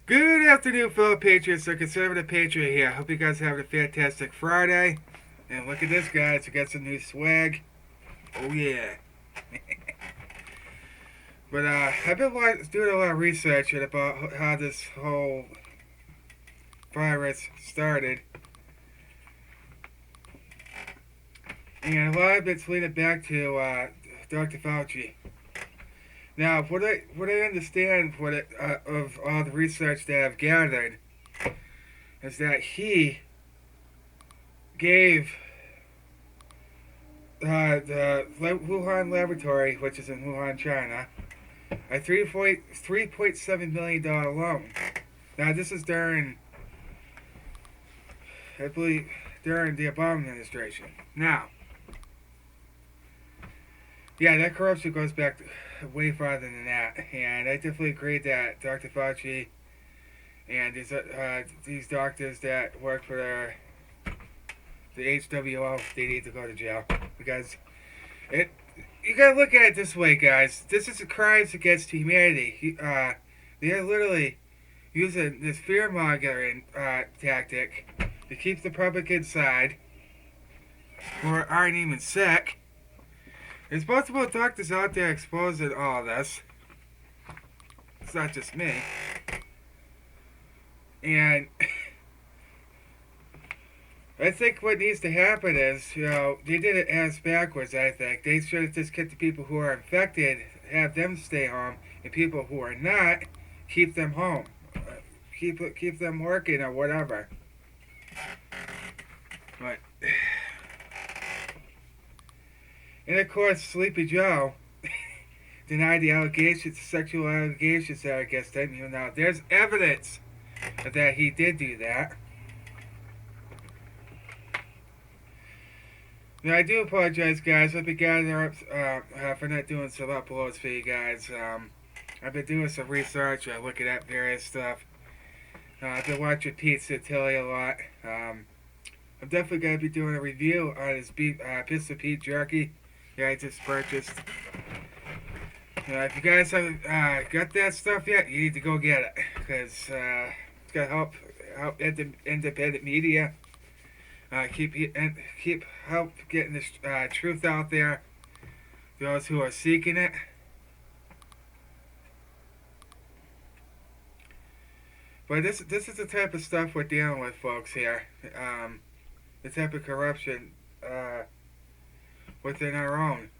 Good afternoon, fellow patriots. The conservative patriot here. Hope you guys are having a fantastic Friday. And look at this, guys. We got some new swag. Oh yeah. But I've been doing a lot of research about how this whole virus started, and a lot of it's leading back to Dr. Fauci. Now, what I understand of all the research that I've gathered is that he gave the Wuhan laboratory, which is in Wuhan, China, a $3.7 million loan. Now, this is during, I believe, during the Obama administration. Now, yeah, that corruption goes back way farther than that, and I definitely agree that Dr. Fauci and these doctors that work for the HWO, they need to go to jail because you gotta look at it this way, guys. This is a crimes against humanity. They're literally using this fear mongering tactic to keep the public inside who aren't even sick. There's multiple doctors out there exposing all this. It's not just me. And I think what needs to happen is, they did it ass backwards, I think. They should have just kept the people who are infected, have them stay home, and people who are not, keep them home. Keep them working or whatever. But, and of course, Sleepy Joe denied the allegations, sexual allegations that are against him. Now, there's evidence that he did do that. Now, I do apologize, guys. I've been gathering up for not doing some uploads for you guys. I've been doing some research, looking at various stuff. I've been watching Pete Santilli a lot. I'm definitely going to be doing a review on his Pistol Pete jerky. Yeah, I just purchased. If you guys haven't got that stuff yet, you need to go get it because it's gonna help independent media. Help getting this truth out there. Those who are seeking it. But this is the type of stuff we're dealing with, folks. Here, the type of corruption within our own.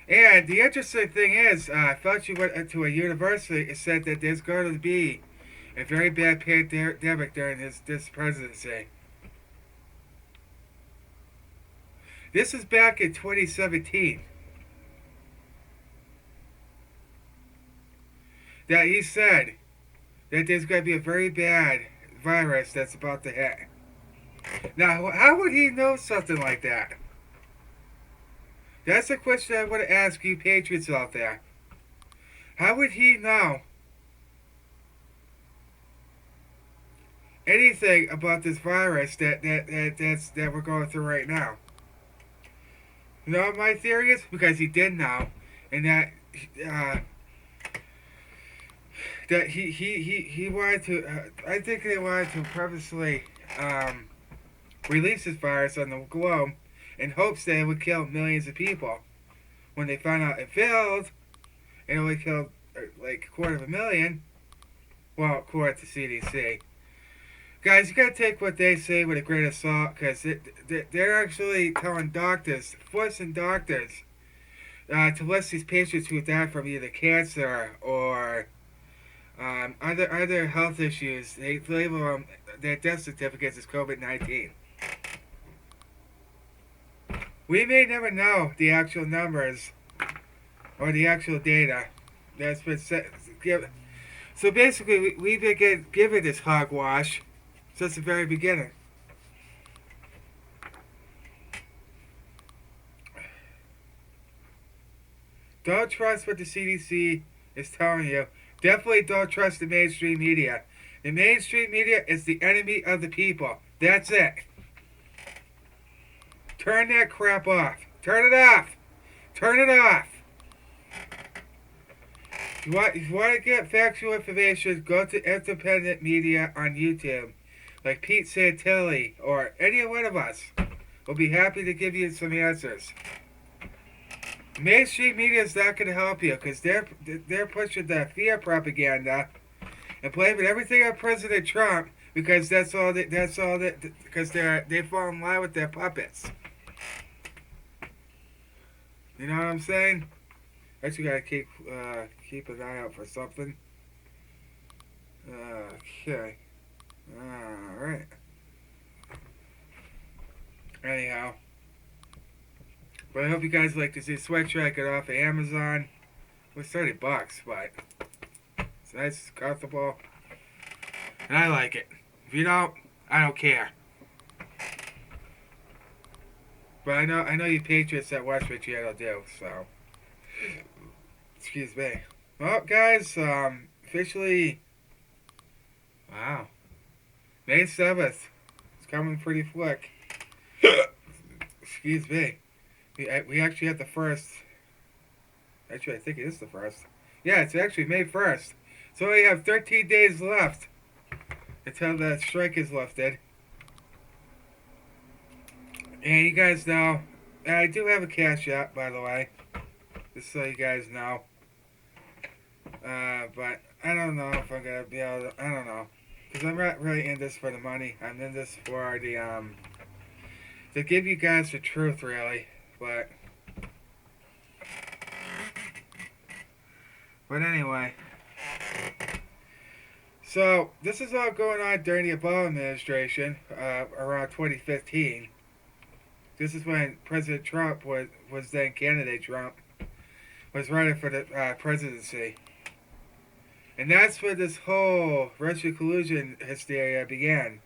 And the interesting thing is, Fauci went to a university and said that there's going to be a very bad pandemic during this presidency. This is back in 2017. That he said that there's going to be a very bad virus that's about to hit. Now, how would he know something like that? That's a question I want to ask you patriots out there. How would he know anything about this virus that we're going through right now? You know what my theory is? Because he did know, and that he wanted to. I think they wanted to purposely release this virus on the globe in hopes that it would kill millions of people. When they found out it failed, it only killed like 250,000. Well, according to CDC. Guys, you gotta take what they say with a grain of salt, because they're actually telling doctors, forcing doctors, to list these patients who died from either cancer or other health issues. They label them, their death certificates as COVID-19. We may never know the actual numbers or the actual data that's been set. So basically, we've been given this hogwash since the very beginning. Don't trust what the CDC is telling you. Definitely don't trust the mainstream media. The mainstream media is the enemy of the people. That's it. Turn that crap off. Turn it off. Turn it off. If you want to get factual information, go to independent media on YouTube, like Pete Santilli or any one of us. We'll be happy to give you some answers. Mainstream media is not going to help you because they're pushing the fear propaganda and blaming everything on President Trump because they fall in line with their puppets. You know what I'm saying? Actually, gotta keep an eye out for something. Okay. Alright. Anyhow. But I hope you guys like this new sweatshirt I got off of Amazon. It was $30, but it's nice, it's comfortable. And I like it. If you don't, I don't care. But I know you patriots that watch my channel do, so. Excuse me. Well, guys, officially, wow, May 7th. It's coming pretty quick. Excuse me. We actually have the first. Actually, I think it is the first. Yeah, it's actually May 1st. So we have 13 days left until the strike is lifted. And you guys know, I do have a cash app, by the way. Just so you guys know. But I don't know if I'm going to be able to, I don't know. Because I'm not really in this for the money. I'm in this for the, to give you guys the truth, really. But anyway. So, this is all going on during the Obama administration, around 2015. This is when President Trump was then candidate Trump, was running for the presidency. And that's where this whole Russian collusion hysteria began,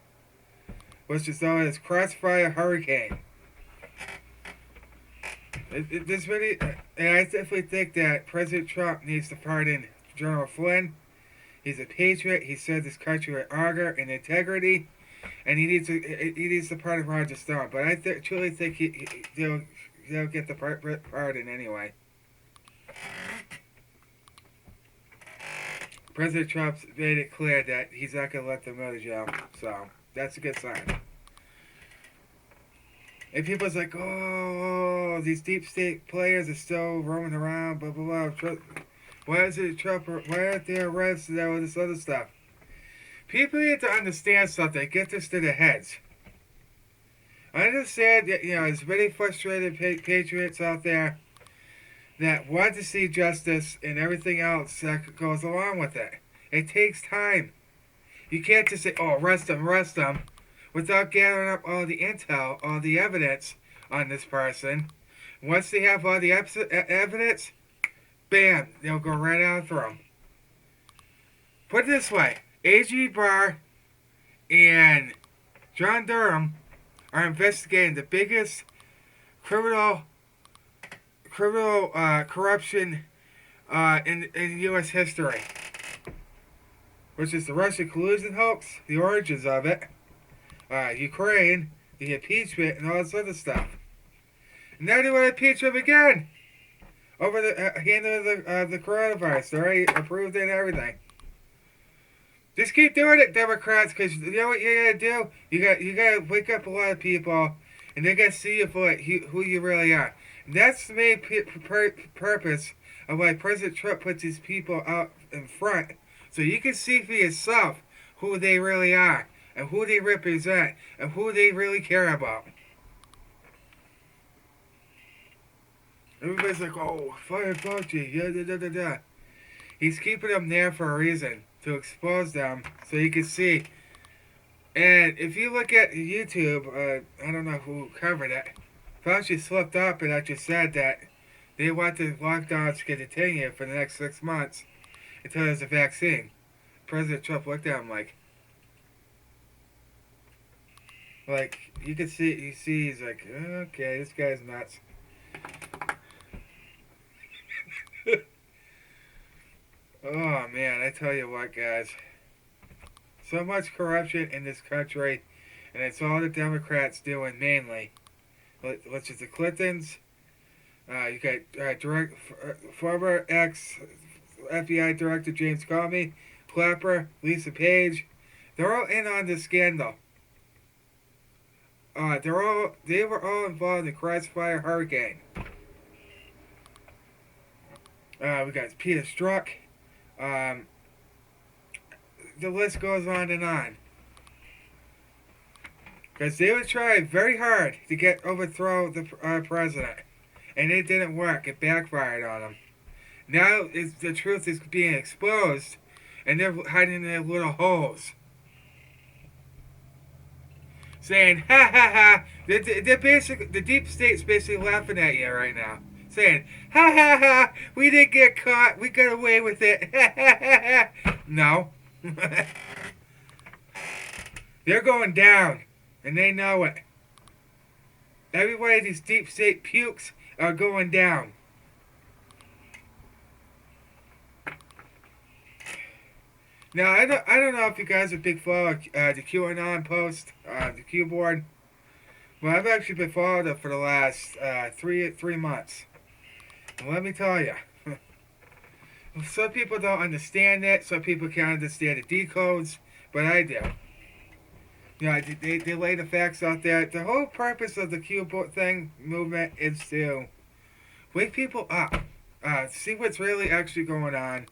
which is known as Crossfire Hurricane. This really, and I definitely think that President Trump needs to pardon General Flynn. He's a patriot. He served this country with honor and integrity, and he needs to pardon Roger Stone. But I truly think he'll get the pardon anyway. President Trump's made it clear that he's not going to let them go to jail, so that's a good sign. And people's like, oh, these deep state players are still roaming around, blah, blah, blah. Why is it Trump? Why aren't they arrested and all this other stuff? People need to understand something. Get this to their heads. I understand that, there's many frustrated patriots out there that want to see justice and everything else that goes along with it. It takes time. You can't just say, oh, arrest them, without gathering up all the intel, all the evidence on this person. Once they have all the evidence, bam, they'll go right after him. Put it this way, A.G. Barr and John Durham are investigating the biggest criminal corruption in U.S. history, which is the Russian collusion hoax, the origins of it, Ukraine, the impeachment, and all this other stuff. And now they want to impeach him again over the handling of the coronavirus. They already approved it and everything. Just keep doing it, Democrats, because you know what you gotta do? You gotta wake up a lot of people, and they're gonna see you for who you really are. And that's the main purpose of why President Trump puts these people out in front, so you can see for yourself who they really are, and who they represent, and who they really care about. Everybody's like, oh, fire Fauci, yeah. He's keeping them there for a reason, to expose them, so you can see. And if you look at YouTube, I don't know who covered it, Fauci slipped up and actually said that they want the lockdowns to continue for the next 6 months until there's a vaccine. President Trump looked at him like you can see, he's like, okay, this guy's nuts. Oh man, I tell you what, guys. So much corruption in this country, and it's all the Democrats doing mainly. Which is the Clintons. You got former FBI Director James Comey, Clapper, Lisa Page. They're all in on this scandal. They were all involved in the Crossfire Hurricane. We got Peter Strzok. The list goes on and on. Because they would try very hard to overthrow the president, and it didn't work. It backfired on them. Now the truth is being exposed, and they're hiding in their little holes, saying, "Ha ha ha!" They're basically, the deep state's basically laughing at you right now, saying, "Ha ha ha! We didn't get caught. We got away with it." Ha ha ha ha! No, they're going down. And they know it. Everybody, these deep state pukes are going down. Now, I don't know if you guys are big follower the QAnon post, the Q board. Well, I've actually been following it for the last three months. And let me tell you, some people don't understand it. Some people can't understand the decodes, but I do. They lay the facts out there. The whole purpose of the Q thing movement is to wake people up, see what's really actually going on,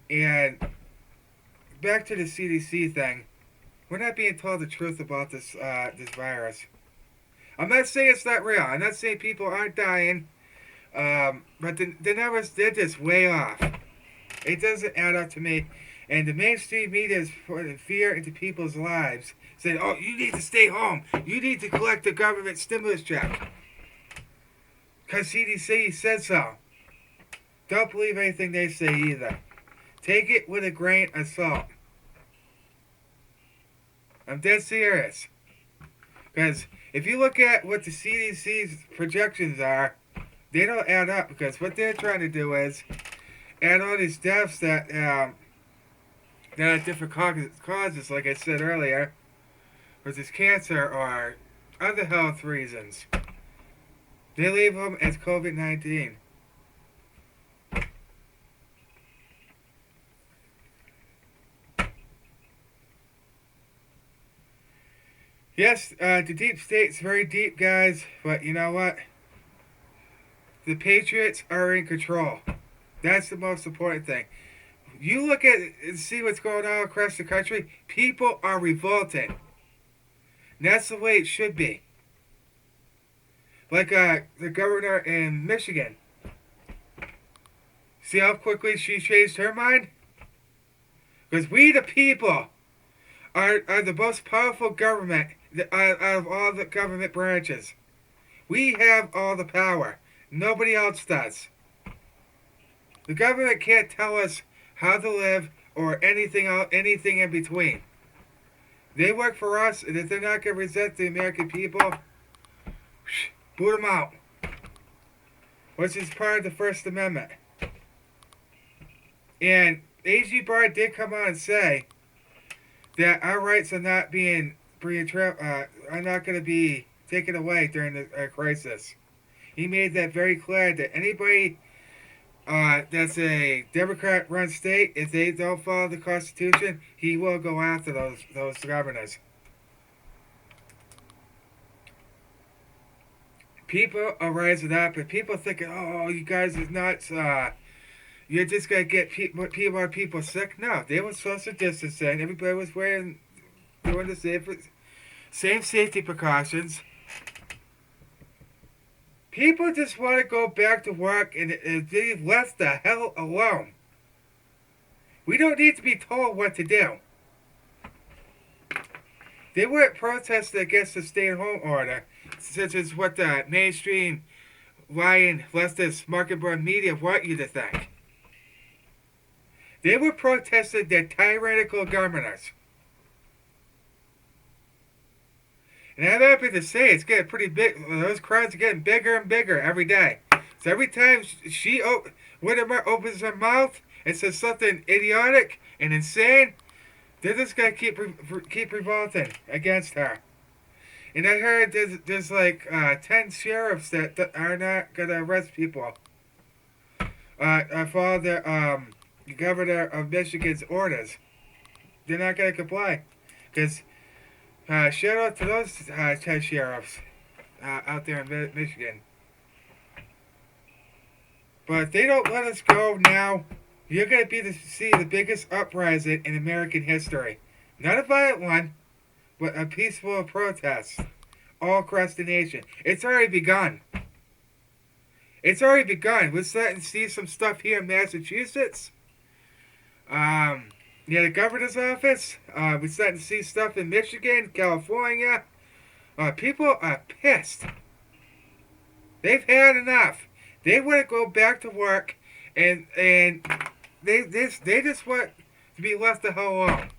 and back to the CDC thing. We're not being told the truth about this virus. I'm not saying it's not real. I'm not saying people aren't dying, but the numbers, they're just way off. It doesn't add up to me. And the mainstream media is putting fear into people's lives, saying, "Oh, you need to stay home. You need to collect the government stimulus check, because CDC said so." Don't believe anything they say either. Take it with a grain of salt. I'm dead serious. Because if you look at what the CDC's projections are, they don't add up, because what they're trying to do is add all these deaths that are different causes, like I said earlier, whether it's cancer or other health reasons. They leave them as COVID-19. Yes, the deep state's very deep, guys, but you know what? The patriots are in control. That's the most important thing. You look at it and see what's going on across the country, people are revolting. And that's the way it should be. Like the governor in Michigan. See how quickly she changed her mind? Because we the people are the most powerful government out of all the government branches. We have all the power. Nobody else does. The government can't tell us how to live, or anything in between. They work for us, and if they're not going to resent the American people, boot them out. Which is part of the First Amendment. And A.G. Barr did come on and say that our rights are not are not going to be taken away during the crisis. He made that very clear that anybody that's a Democrat-run state, if they don't follow the Constitution, he will go after those governors. People are rising up, and people thinking, "Oh, you guys is nuts. You're just gonna get people sick." No, they were social distancing. Everybody was doing the same safety precautions. People just want to go back to work and they left the hell alone. We don't need to be told what to do. They weren't protesting against the stay-at-home order, such as what the mainstream lying leftist market-born media want you to think. They were protesting their tyrannical governors. And I'm happy to say it's getting pretty big. Those crowds are getting bigger and bigger every day. So every time Whitmer opens her mouth and says something idiotic and insane, they're just going to keep revolting against her. And I heard there's like 10 sheriffs that are not going to arrest people follow the governor of Michigan's orders. They're not going to comply. Because shout out to those 10 sheriffs out there in Michigan. But if they don't let us go now, you're going to see the biggest uprising in American history. Not a violent one, but a peaceful protest all across the nation. It's already begun. It's already begun. We're starting to see some stuff here in Massachusetts. Near the governor's office. We're starting to see stuff in Michigan, California. People are pissed. They've had enough. They want to go back to work, and they just want to be left the hell alone.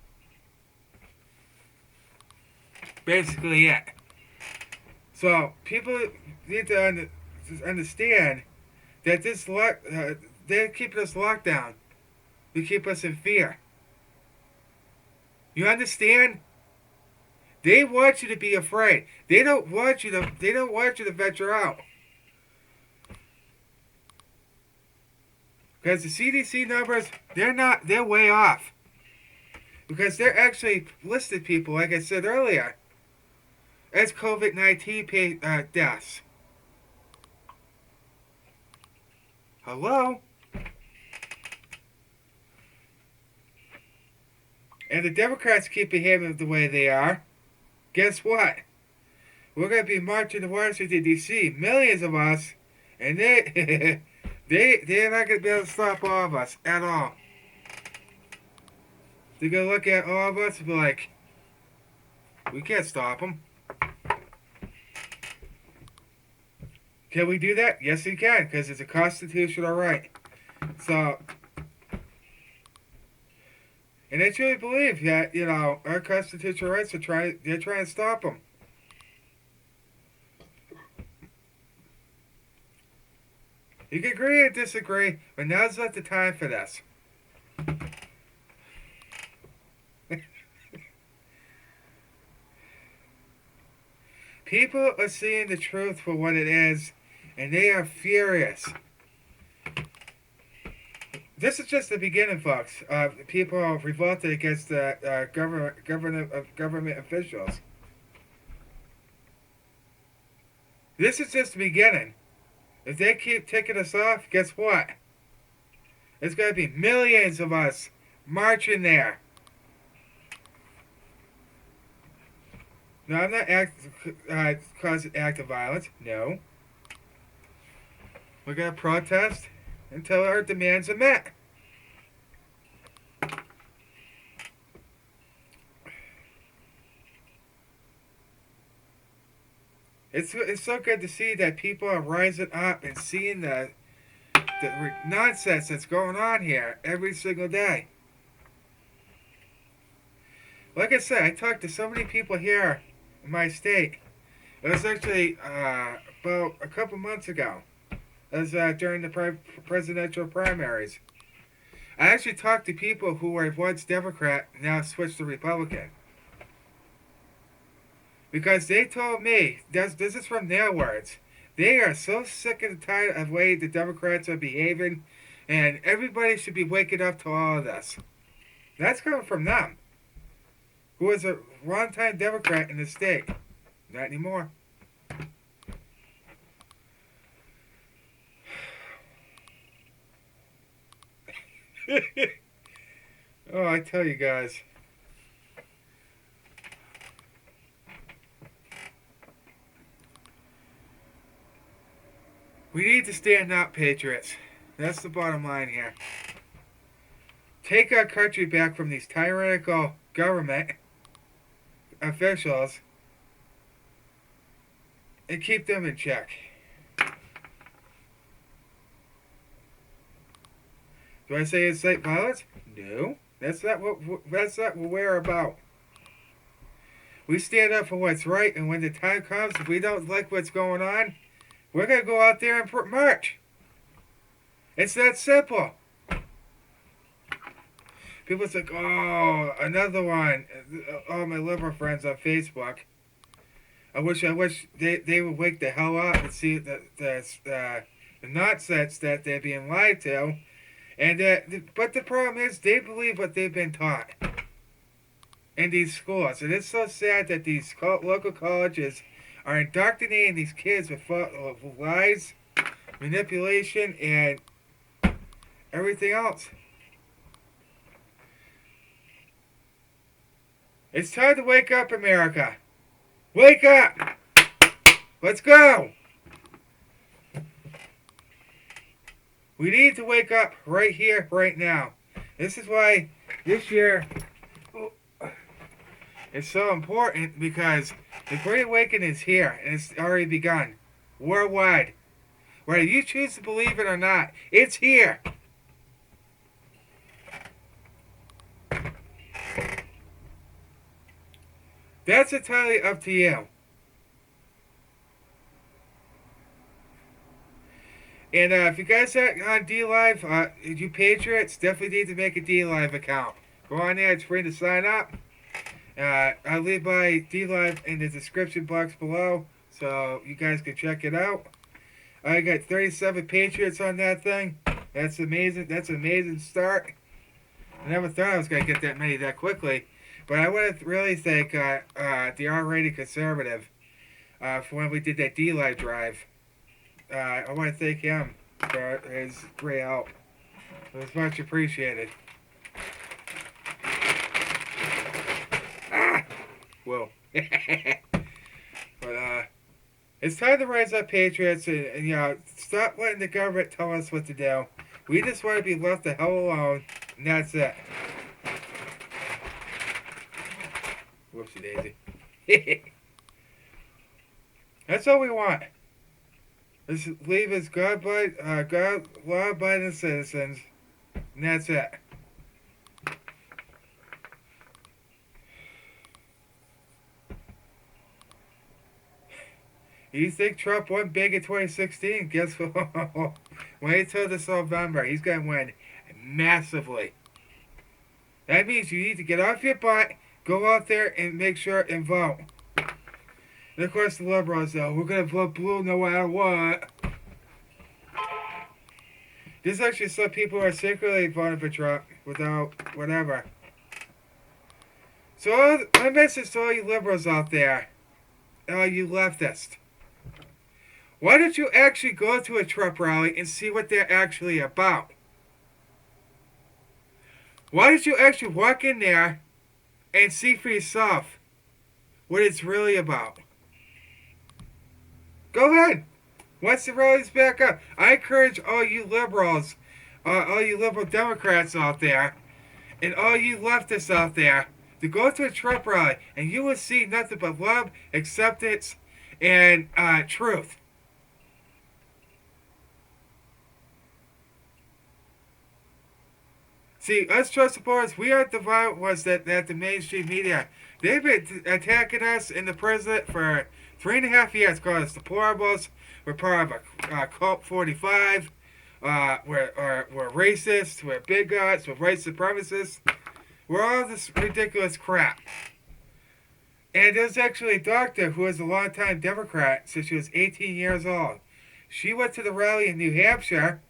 Basically, it. So people need to understand that they're keeping us locked down. They keep us in fear. You understand? They want you to be afraid. They don't want you to venture out. Because the CDC numbers, they're way off. Because they're actually listed people, like I said earlier, as COVID-19 deaths. Hello? And the Democrats keep behaving the way they are. Guess what? We're going to be marching to Washington, D.C., millions of us, and they're not going to be able to stop all of us at all. They're going to look at all of us and be like, we can't stop them. Can we do that? Yes, we can, because it's a constitutional right. So, and I truly believe that, our constitutional rights they're trying to stop them. You can agree or disagree, but now's not the time for this. People are seeing the truth for what it is, and they are furious. This is just the beginning, folks. People are revolted against the government officials. This is just the beginning. If they keep ticking us off, guess what? There's going to be millions of us marching there. No, I'm not causing act of violence. No. We're going to protest until our demands are met. It's so good to see that people are rising up and seeing the nonsense that's going on here every single day. Like I said, I talked to so many people here in my state. It was actually about a couple months ago. It was during the presidential primaries. I actually talked to people who were once Democrat, now switched to Republican. Because they told me, this is from their words, they are so sick and tired of the way the Democrats are behaving, and everybody should be waking up to all of this. That's coming from them, who was a long-time Democrat in the state. Not anymore. Oh, I tell you guys. We need to stand up, patriots. That's the bottom line here. Take our country back from these tyrannical government officials and keep them in check. Do I say incite violence? No. That's not what we're about. We stand up for what's right, and when the time comes, if we don't like what's going on, we're going to go out there and march. It's that simple. People think, oh, another one. All my liberal friends on Facebook. I wish they would wake the hell up and see the the nonsense that they're being lied to, and but the problem is they believe what they've been taught in these schools, and it's so sad that these local colleges are indoctrinating these kids with lies, manipulation, and everything else. It's time to wake up, America. Wake up! Let's go! We need to wake up right here, right now. This is why this year is so important, because the Great Awakening is here, and it's already begun. Worldwide. Whether you choose to believe it or not, it's here. That's entirely up to you. And if you guys are on D-Live, you patriots, definitely need to make a D-Live account. Go on there, it's free to sign up. I'll leave my D-Live in the description box below, so you guys can check it out. I got 37 patriots on that thing. That's amazing. That's an amazing start. I never thought I was going to get that many that quickly. But I want to really thank the R-rated conservative for when we did that D-Live drive. I want to thank him for his great help. It was much appreciated. Ah! Whoa. But it's time to rise up, patriots, and stop letting the government tell us what to do. We just want to be left the hell alone, and that's it. Whoopsie daisy. That's all we want. Let's leave as law-abiding citizens, and that's it. You think Trump won big in 2016? Guess what? Wait till this November. He's going to win massively. That means you need to get off your butt, go out there, and make sure and vote. And of course, the liberals, though, we're going to vote blue no matter what. There's actually some people who are secretly voting for Trump without whatever. So, my message to all you liberals out there, all you leftists, why don't you actually go to a Trump rally and see what they're actually about? Why don't you actually walk in there and see for yourself what it's really about? Go ahead. Once the rally's back up, I encourage all you liberals, all you liberal Democrats out there, and all you leftists out there to go to a Trump rally, and you will see nothing but love, acceptance, and truth. See, us Trump supporters, we aren't the violent ones that the mainstream media. They've been attacking us and the president for 3.5 years, calling us deplorables. We're part of a cult 45. We're racist. We're bigots. We're white supremacists. We're all this ridiculous crap. And there's actually a doctor who was a longtime Democrat since she was 18 years old. She went to the rally in New Hampshire,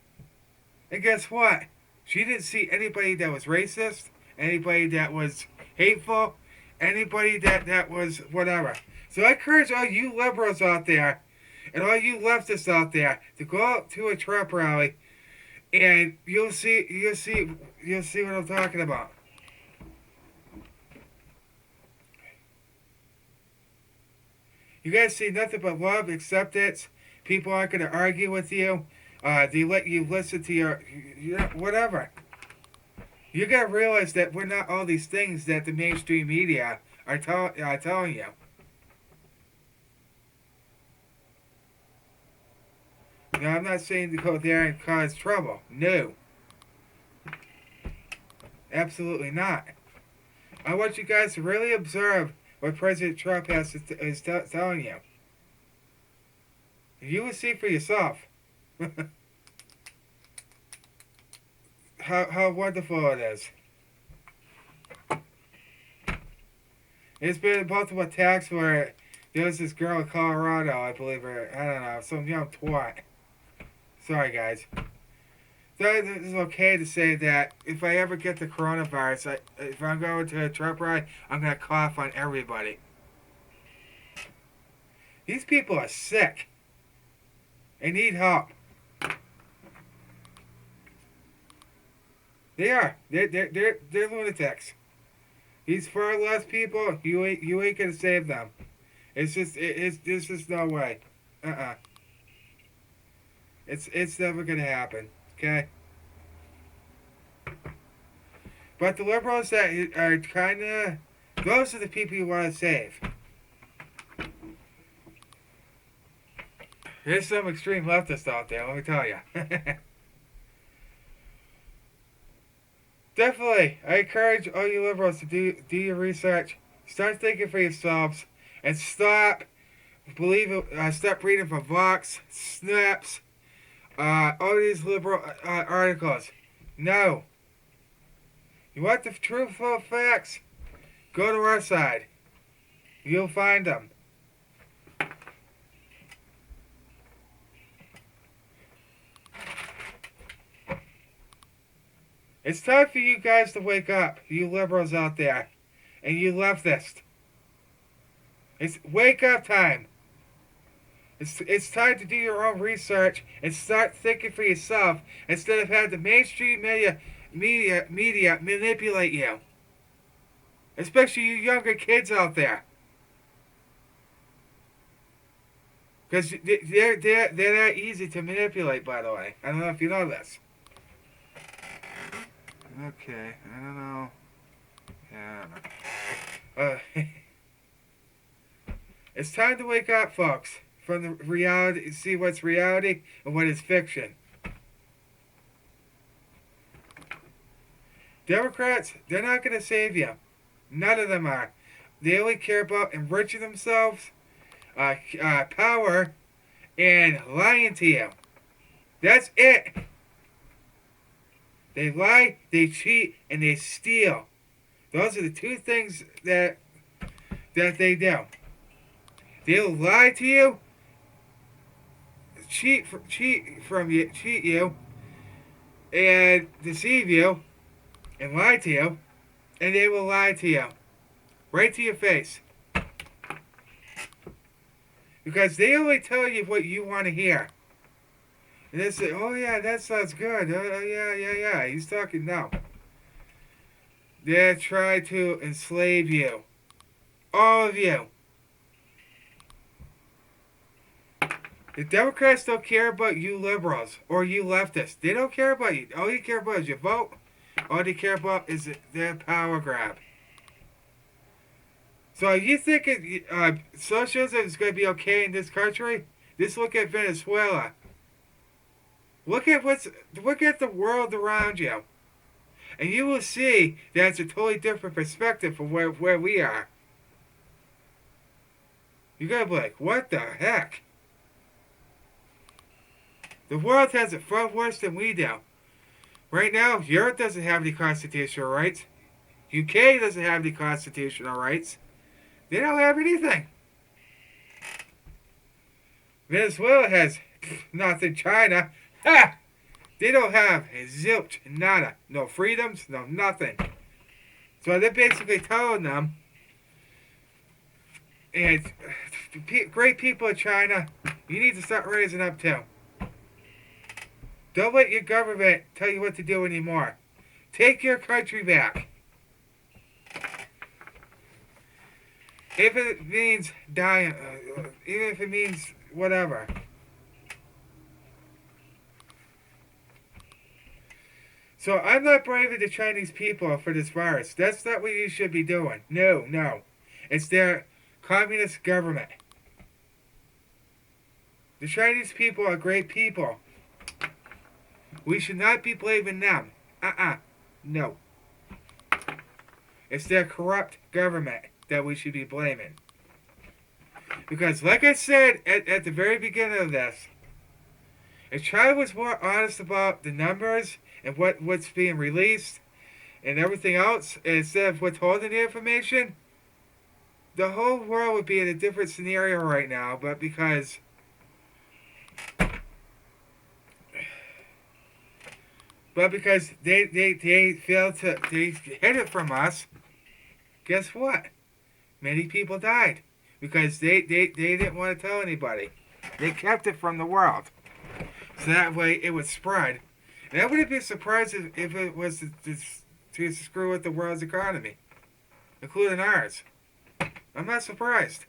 and guess what? She didn't see anybody that was racist, anybody that was hateful, anybody that was whatever. So I encourage all you liberals out there and all you leftists out there to go out to a Trump rally, and you'll see what I'm talking about. You guys see nothing but love, acceptance. People aren't going to argue with you. They let you listen to your whatever. You got to realize that we're not all these things that the mainstream media are telling you. Now, I'm not saying to go there and cause trouble. No. Absolutely not. I want you guys to really observe what President Trump is telling you. You will see for yourself how wonderful it is. There's been multiple attacks where there was this girl in Colorado, I believe, or I don't know, some young twat. Sorry, guys. So it's okay to say that if I ever get the coronavirus, if I'm going to a truck ride, I'm going to cough on everybody. These people are sick. They need help. They are. They're lunatics. These far less people, you ain't gonna save them. There's just no way. Uh-uh. It's never gonna happen. Okay. But the liberals that are kinda, those are the people you want to save. There's some extreme leftists out there. Let me tell you. Definitely, I encourage all you liberals to do your research. Start thinking for yourselves, and stop stop reading from Vox, Snaps, all these liberal articles. No, you want the truthful facts? Go to our side. You'll find them. It's time for you guys to wake up, you liberals out there, and you leftists. It's wake up time. It's time to do your own research and start thinking for yourself instead of having the mainstream media manipulate you. Especially you younger kids out there. Because they're that easy to manipulate, by the way. I don't know if you know this. Okay, I don't know. Yeah, I don't know. It's time to wake up, folks, from the reality, see what's reality and what is fiction. Democrats, they're not going to save you. None of them are. They only care about enriching themselves, power, and lying to you. That's it. They lie, they cheat, and they steal. Those are the two things that they do. They'll lie to you, cheat you, and deceive you, and lie to you, and they will lie to you, right to your face. Because they only tell you what you want to hear. And they say, oh yeah, that sounds good. Yeah. He's talking now. They're trying to enslave you. All of you. The Democrats don't care about you liberals or you leftists. They don't care about you. All you care about is your vote. All they care about is their power grab. So you think socialism is going to be okay in this country? Just look at Venezuela. Look at the world around you, and you will see that it's a totally different perspective from where we are. You gotta be like, what the heck? The world has it far worse than we do. Right now, Europe doesn't have any constitutional rights. UK doesn't have any constitutional rights. They don't have anything. Venezuela has nothing. China. Ha! They don't have a zilch, nada. No freedoms, no nothing. So they're basically telling them, and great people in China, you need to start raising up too. Don't let your government tell you what to do anymore. Take your country back. If it means dying, even if it means whatever. So I'm not blaming the Chinese people for this virus. That's not what you should be doing. No. It's their communist government. The Chinese people are great people. We should not be blaming them. No. It's their corrupt government that we should be blaming. Because like I said at the very beginning of this, if China was more honest about the numbers and what's being released and everything else, instead of withholding the information, the whole world would be in a different scenario right now. But because But because they failed to they hid it from us, guess what? Many people died because they didn't want to tell anybody. They kept it from the world, so that way it would spread. And I wouldn't be surprised if it was to screw with the world's economy, including ours. I'm not surprised.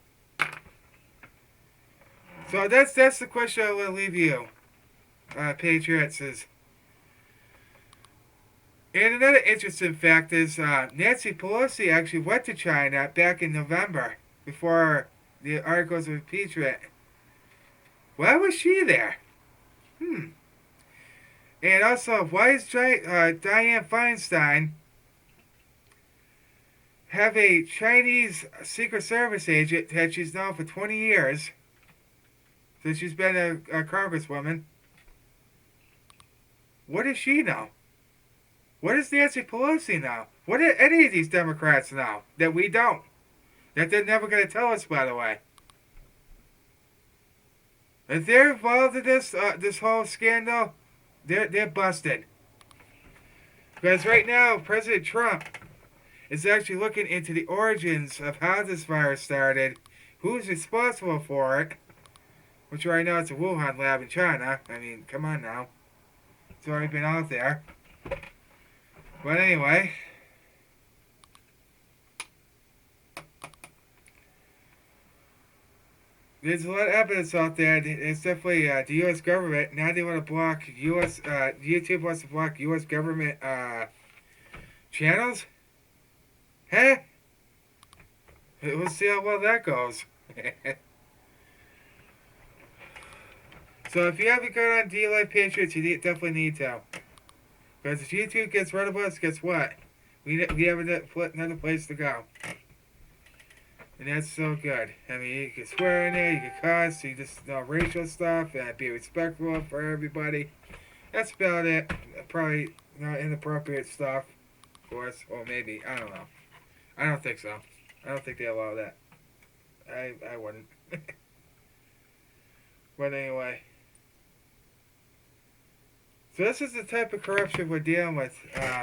So that's the question I want to leave you, Patriots. And another interesting fact is Nancy Pelosi actually went to China back in November before the articles of impeachment. Why was she there? And also, why is Dianne Feinstein have a Chinese Secret Service agent that she's known for 20 years, since she's been a congresswoman? What does she know? What does Nancy Pelosi know? What do any of these Democrats know that we don't? That they're never going to tell us, by the way. If they're involved in this whole scandal, they're busted. Because right now, President Trump is actually looking into the origins of how this virus started, who's responsible for it, which right now it's a Wuhan lab in China. I mean, come on now. It's already been out there. But anyway, there's a lot of evidence out there. It's definitely the U.S. government. Now they want to block U.S. YouTube wants to block U.S. government channels. Huh? We'll see how well that goes. So if you haven't gone on DLive Patriots, you definitely need to. Because if YouTube gets rid of us, guess what? We have another place to go. And that's so good. I mean, you can swear in there, you can cuss, you just know racial stuff, and be respectful for everybody. That's about it. Probably not inappropriate stuff, of course. Or maybe. I don't know. I don't think so. I don't think they allow that. I wouldn't. But anyway. So this is the type of corruption we're dealing with.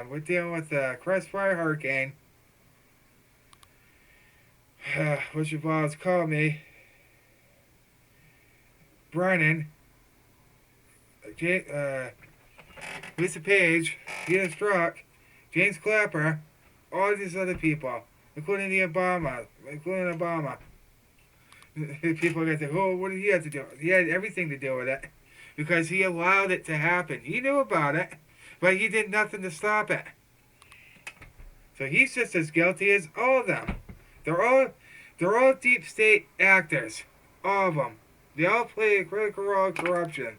We're dealing with the Crossfire Hurricane, which involves Call Me, Brennan, Lisa Page, Peter Strzok, James Clapper, all these other people, including Obama. People get to, oh, what did he have to do? He had everything to do with it. Because he allowed it to happen. He knew about it, but he did nothing to stop it. So he's just as guilty as all of them. They're all deep state actors. All of them. They all play a critical role in corruption.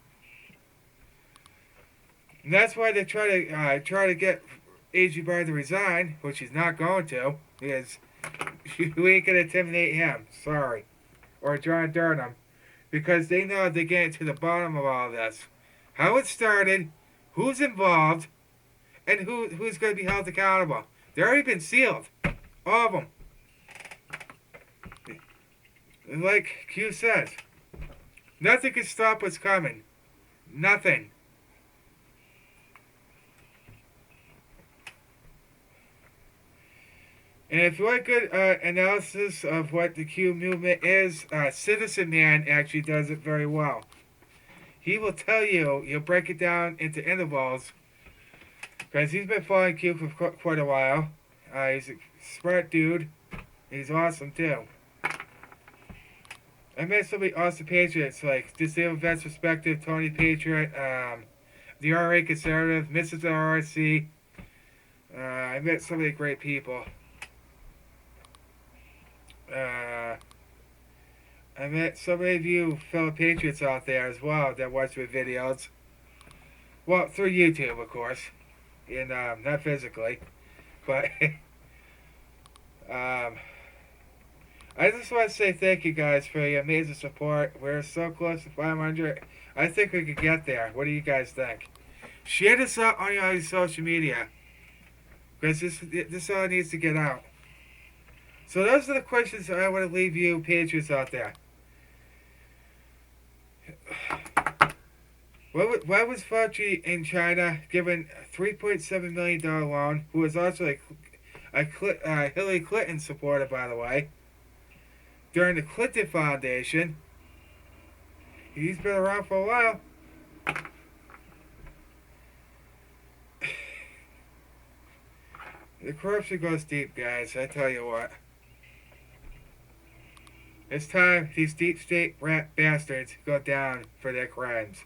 And that's why they try to get A.G. Barr to resign, which he's not going to, because you ain't gonna intimidate him. Sorry. Or John Durham. Because they know they're getting to the bottom of all this. How it started, who's involved, and who's going to be held accountable. They've already been sealed. All of them. And like Q says, nothing can stop what's coming. Nothing. And if you want good analysis of what the Q movement is, Citizen Man actually does it very well. He will tell you, he'll break it down into intervals, because he's been following Q for quite a while. He's a smart dude. He's awesome too. I met so many awesome patriots, like Disabled Vets Perspective, Tony Patriot, the RA Conservative, Mrs. RRC. I met so many great people. I met so many of you fellow patriots out there as well that watch my videos. Well, through YouTube, of course. And not physically. But I just want to say thank you guys for your amazing support. We're so close to 500. I think we could get there. What do you guys think? Share this out on your social media. Because this all needs to get out. So those are the questions I want to leave you patriots out there. Why was Fauci in China given a $3.7 million loan, who was also a Hillary Clinton supporter, by the way, during the Clinton Foundation? He's been around for a while. The corruption goes deep, guys. I tell you what. It's time these deep state rat bastards go down for their crimes.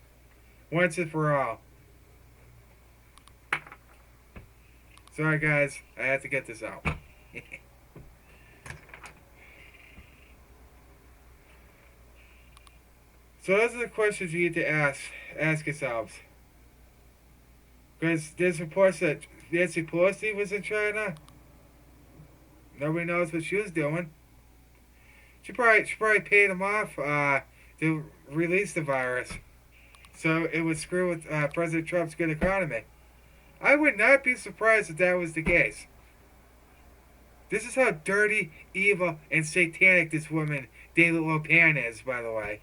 Once and for all. Sorry, guys. I had to get this out. So those are the questions you need to ask yourselves. Because there's reports that Nancy Pelosi was in China. Nobody knows what she was doing. She probably paid them off to release the virus, so it would screw with President Trump's good economy. I would not be surprised if that was the case. This is how dirty, evil, and satanic this woman, David Lopan, is, by the way.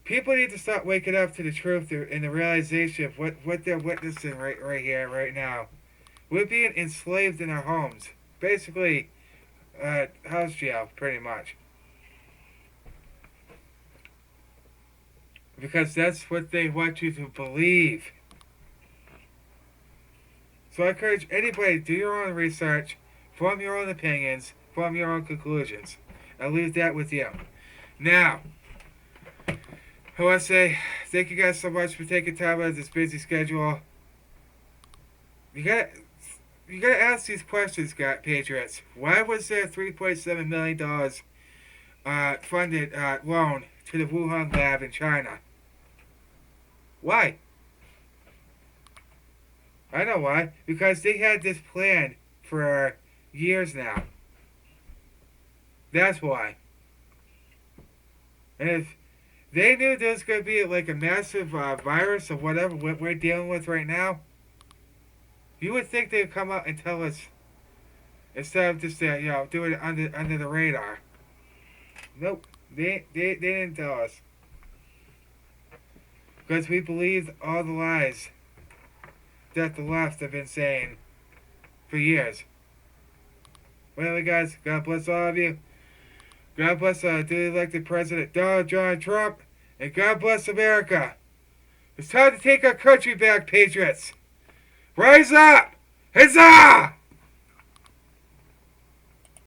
People need to start waking up to the truth and the realization of what they're witnessing right here, right now. We're being enslaved in our homes. Basically, house jail, pretty much. Because that's what they want you to believe. So I encourage anybody to do your own research, form your own opinions, form your own conclusions. I'll leave that with you. Now, I want to say thank you guys so much for taking time out of this busy schedule. You gotta ask these questions, patriots. Why was there $3.7 million funded loan to the Wuhan lab in China? Why? I know why. Because they had this plan for years now. That's why. And if they knew there was going to be like a massive virus or whatever what we're dealing with right now, you would think they'd come out and tell us instead of just doing it under the radar. Nope, they didn't tell us because we believed all the lies that the left have been saying for years. Well, anyway, guys, God bless all of you. God bless duly elected President Donald John Trump, and God bless America. It's time to take our country back, patriots. Rise up! Huzzah!